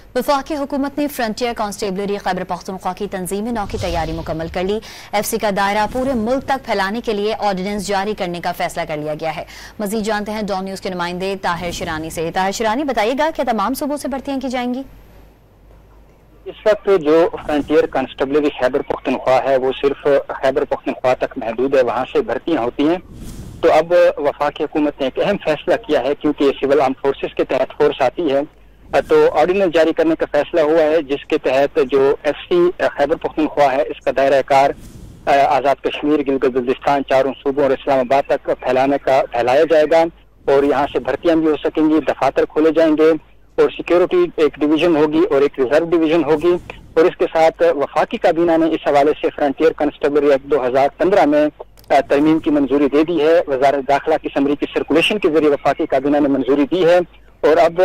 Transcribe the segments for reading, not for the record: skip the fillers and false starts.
वफाकी हुकूमत ने फ्रंटियर कांस्टेबलरी खैबर पख्तूनख्वा की तंजीमी नौ की तैयारी मुकम्मल कर ली। FC का दायरा पूरे मुल्क तक फैलाने के लिए ऑर्डिनेंस जारी करने का फैसला कर लिया गया है। मजीद जानते हैं डॉन न्यूज के नुमाइंदे ताहिर शिरानी से। ताहिर शिरानी, बताइएगा क्या तमाम सूबों से भर्तियां की जाएंगी? इस वक्त जो फ्रंटियर कांस्टेबलरी खैबर पख्तूनख्वा है वो सिर्फ खैबर पख्तूनख्वा तक महदूद है, वहाँ से भर्तियां होती हैं। तो अब वफाकी हुकूमत ने एक अहम फैसला किया है, क्योंकि सिविल आर्म फोर्सेस के तहत फोर्स आती है, तो ऑर्डिनेंस जारी करने का फैसला हुआ है, जिसके तहत जो FC खैबर पख्तूनख्वा है इसका दायरा कार आज़ाद कश्मीर, गिलगित बल्तिस्तान, चारों सूबों और इस्लामाबाद तक फैलाया जाएगा और यहाँ से भर्तियां भी हो सकेंगी, दफातर खोले जाएंगे और सिक्योरिटी एक डिवीजन होगी और एक रिजर्व डिवीजन होगी। और इसके साथ वफाकी काबीना ने इस हवाले से फ्रंटियर कांस्टेबलरी एक्ट 2015 में तरमीम की मंजूरी दे दी है। वजारत दाखिला की समरी की सर्कुलेशन के जरिए वफाकी काबीना ने मंजूरी दी है। और अब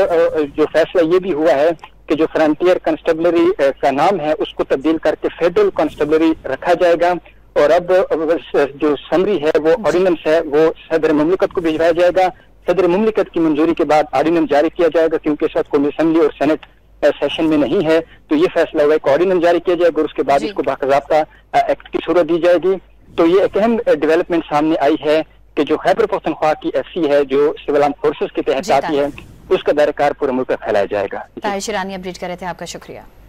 जो फैसला ये भी हुआ है कि जो फ्रंटियर कांस्टेबलरी का नाम है उसको तब्दील करके फेडरल कांस्टेबलरी रखा जाएगा। और अब जो समरी है वो ऑर्डिनेंस है वो सदर मुमलिकत को भिजवाया जाएगा। सदर मुमलिकत की मंजूरी के बाद ऑर्डिनेंस जारी किया जाएगा, क्योंकि इस वक्त कौमी असेंबली और सेनेट सेशन में नहीं है, तो ये फैसला हुआ कि ऑर्डिनेंस जारी किया जाएगा और उसके बाद इसको बाकाज़ाब्ता एक्ट की सूरत दी जाएगी। तो ये एक अहम डेवलपमेंट सामने आई है कि जो खैबर पख्तूनख्वा की FC है जो सिविल आर्म फोर्सेस के तहत आती है, उसका दायरा कार पूरे मुल्क में फैलाया जाएगा। ताहिर शिरानी अपडेट कर रहे थे, आपका शुक्रिया।